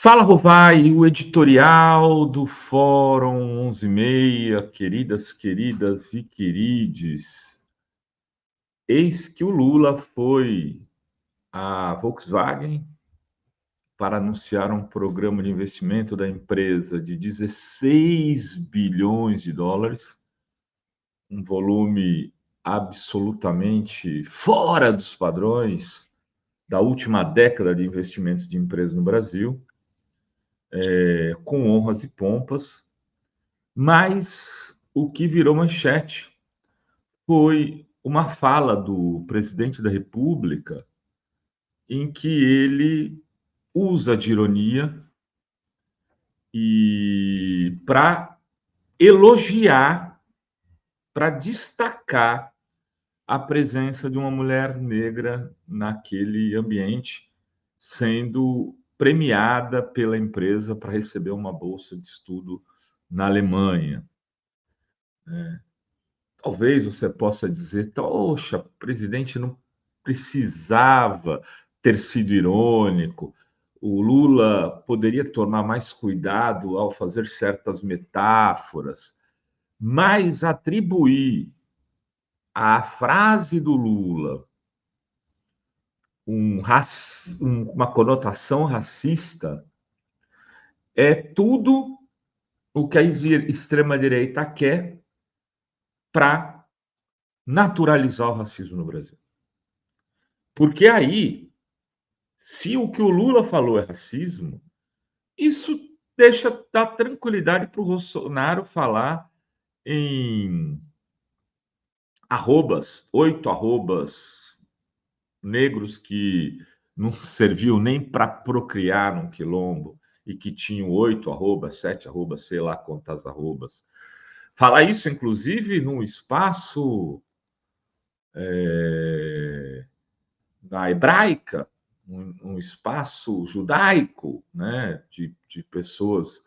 Fala, Rovai, o editorial do Fórum 11:30, queridas e querides. Eis que o Lula foi à Volkswagen para anunciar um programa de investimento da empresa de 16 bilhões de dólares, um volume absolutamente fora dos padrões da última década de investimentos de empresas no Brasil, com honras e pompas. Mas o que virou manchete foi uma fala do presidente da República em que ele usa de ironia e para elogiar, para destacar a presença de uma mulher negra naquele ambiente, sendo premiada pela empresa para receber uma bolsa de estudo na Alemanha. Talvez você possa dizer, poxa, o presidente não precisava ter sido irônico. O Lula poderia tomar mais cuidado ao fazer certas metáforas, mas atribuir à frase do Lula uma conotação racista é tudo o que a extrema-direita quer para naturalizar o racismo no Brasil. Porque aí, se o que o Lula falou é racismo, isso dá tranquilidade para o Bolsonaro falar em arrobas, 8 arrobas negros que não serviu nem para procriar num quilombo e que tinham 8 arrobas, 7 arrobas, sei lá quantas arrobas. Falar isso, inclusive, num espaço na hebraica, um espaço judaico, né, de pessoas,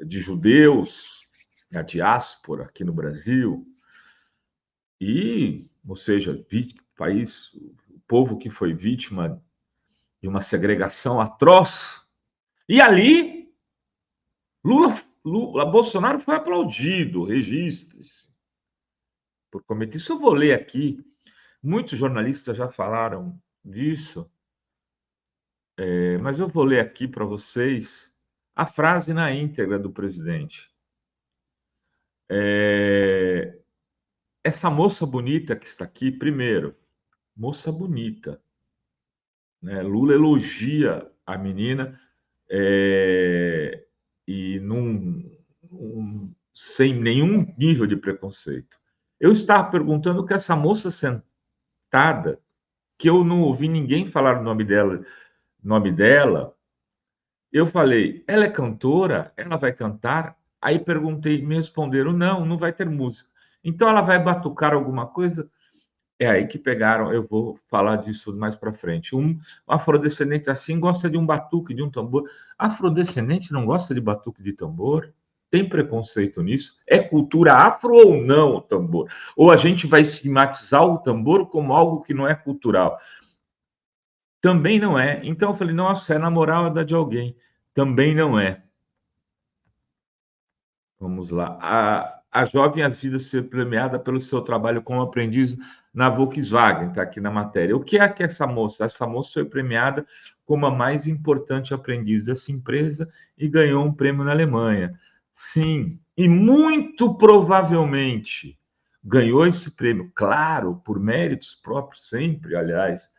de judeus, a diáspora aqui no Brasil, ou seja, país, o povo que foi vítima de uma segregação atroz. E ali, Bolsonaro foi aplaudido, registre-se, por cometer isso. Eu vou ler aqui, muitos jornalistas já falaram disso, mas eu vou ler aqui para vocês a frase na íntegra do presidente. Essa moça bonita que está aqui, primeiro, moça bonita, né? Lula elogia a menina e sem nenhum nível de preconceito. Eu estava perguntando que essa moça sentada, que eu não ouvi ninguém falar o nome dela, eu falei, ela é cantora? Ela vai cantar? Aí perguntei, me responderam, não, não vai ter música. Então ela vai batucar alguma coisa? É aí que pegaram, eu vou falar disso mais para frente. Um afrodescendente assim gosta de um batuque, de um tambor. Afrodescendente não gosta de batuque de tambor? Tem preconceito nisso? É cultura afro ou não o tambor? Ou a gente vai estigmatizar o tambor como algo que não é cultural? Também não é. Então eu falei, nossa, é namorada de alguém. Também não é. Vamos lá. A jovem Asvida ser premiada pelo seu trabalho como aprendiz na Volkswagen, está aqui na matéria. O que é que essa moça? Essa moça foi premiada como a mais importante aprendiz dessa empresa e ganhou um prêmio na Alemanha. Sim, e muito provavelmente ganhou esse prêmio, claro, por méritos próprios, sempre, aliás,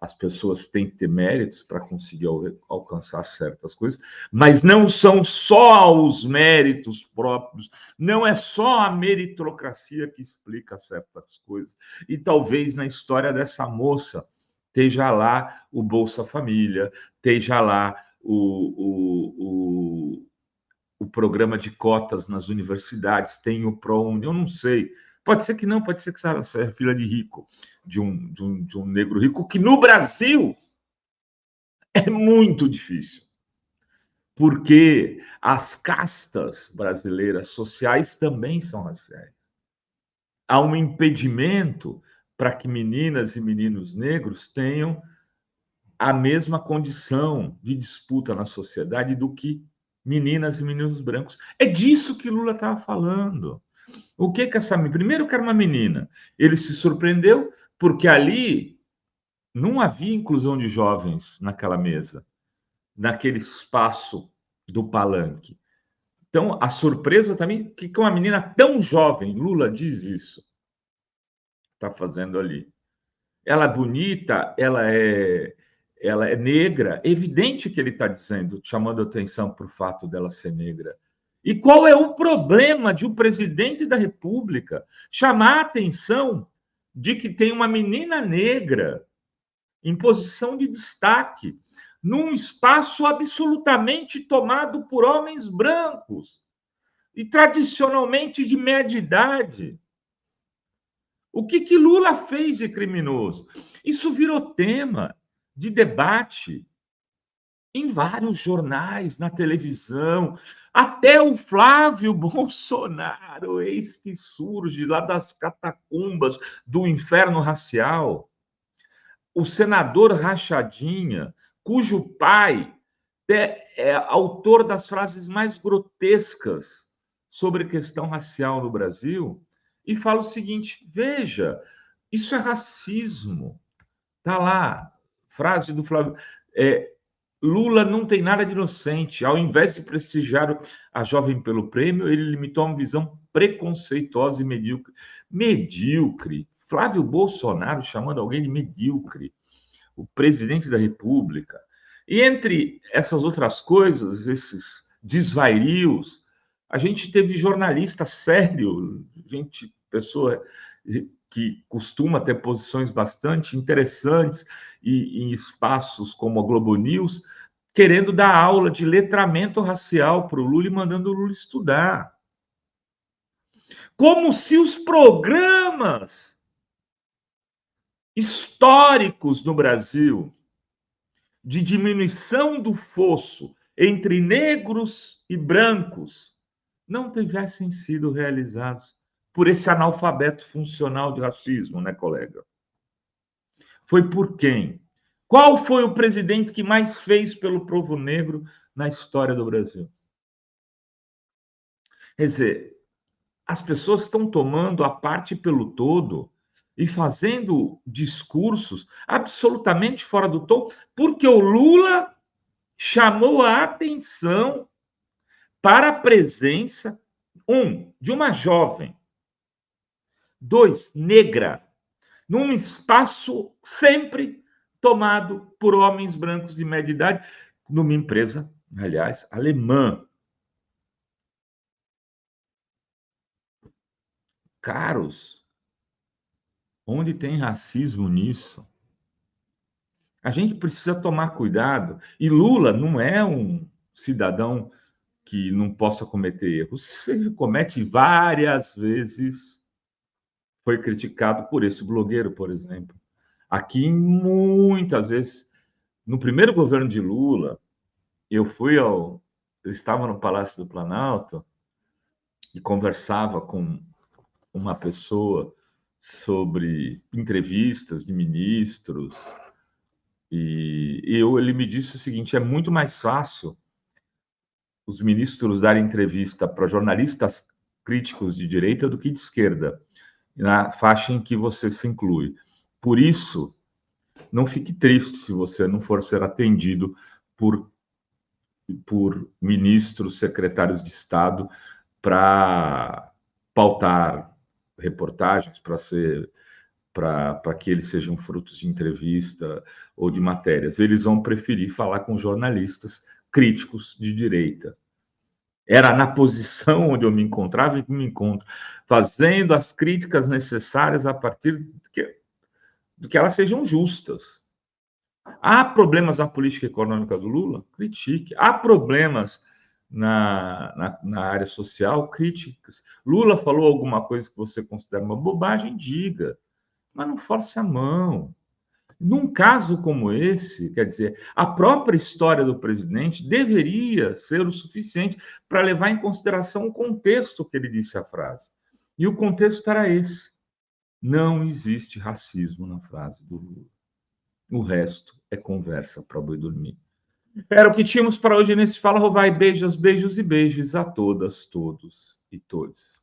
as pessoas têm que ter méritos para conseguir alcançar certas coisas, mas não são só os méritos próprios, não é só a meritocracia que explica certas coisas. E talvez na história dessa moça esteja lá o Bolsa Família, esteja lá o programa de cotas nas universidades, tem o ProUni, eu não sei. Pode ser que não, pode ser que seja filha de rico, de um negro rico, que no Brasil é muito difícil, porque as castas brasileiras sociais também são raciais. Há um impedimento para que meninas e meninos negros tenham a mesma condição de disputa na sociedade do que meninas e meninos brancos. É disso que Lula estava falando. O que essa... Primeiro que era uma menina. Ele se surpreendeu porque ali não havia inclusão de jovens naquela mesa, naquele espaço do palanque. Então, a surpresa também, que uma menina tão jovem, Lula diz isso, está fazendo ali. Ela é bonita, ela é negra. É evidente que ele está dizendo, chamando atenção para o fato dela ser negra. E qual é o problema de um presidente da República chamar a atenção de que tem uma menina negra em posição de destaque, num espaço absolutamente tomado por homens brancos e tradicionalmente de média idade? O que Lula fez de criminoso? Isso virou tema de debate em vários jornais, na televisão, até o Flávio Bolsonaro, eis que surge lá das catacumbas do inferno racial, o senador Rachadinha, cujo pai é autor das frases mais grotescas sobre a questão racial no Brasil, e fala o seguinte: veja, isso é racismo. Está lá, frase do Flávio. Lula não tem nada de inocente. Ao invés de prestigiar a jovem pelo prêmio, ele limitou a uma visão preconceituosa e medíocre. Medíocre. Flávio Bolsonaro chamando alguém de medíocre. O presidente da República. E entre essas outras coisas, esses desvairios, a gente teve jornalista sério, pessoa que costuma ter posições bastante interessantes em espaços como a Globo News, querendo dar aula de letramento racial para o Lula e mandando o Lula estudar. Como se os programas históricos no Brasil de diminuição do fosso entre negros e brancos não tivessem sido realizados por esse analfabeto funcional de racismo, né, colega? Foi por quem? Qual foi o presidente que mais fez pelo povo negro na história do Brasil? Quer dizer, as pessoas estão tomando a parte pelo todo e fazendo discursos absolutamente fora do tom, porque o Lula chamou a atenção para a presença, de uma jovem, negra, num espaço sempre tomado por homens brancos de média idade, numa empresa, aliás, alemã. Caros, onde tem racismo nisso? A gente precisa tomar cuidado. E Lula não é um cidadão que não possa cometer erros. Ele comete várias vezes. Foi criticado por esse blogueiro, por exemplo. Aqui, muitas vezes, no primeiro governo de Lula, eu estava no Palácio do Planalto e conversava com uma pessoa sobre entrevistas de ministros, e ele me disse o seguinte: é muito mais fácil os ministros darem entrevista para jornalistas críticos de direita do que de esquerda, na faixa em que você se inclui. Por isso, não fique triste se você não for ser atendido por ministros, secretários de Estado para pautar reportagens, para que eles sejam frutos de entrevista ou de matérias. Eles vão preferir falar com jornalistas críticos de direita. Era na posição onde eu me encontrava e que me encontro, fazendo as críticas necessárias a partir de que elas sejam justas. Há problemas na política econômica do Lula? Critique. Há problemas na área social? Críticas. Lula falou alguma coisa que você considera uma bobagem? Diga. Mas não force a mão. Num caso como esse, quer dizer, a própria história do presidente deveria ser o suficiente para levar em consideração o contexto que ele disse a frase. E o contexto era esse. Não existe racismo na frase do Lula. O resto é conversa para boi dormir. Era o que tínhamos para hoje nesse Fala Rovai. Beijos, beijos e beijos a todas, todos e todos.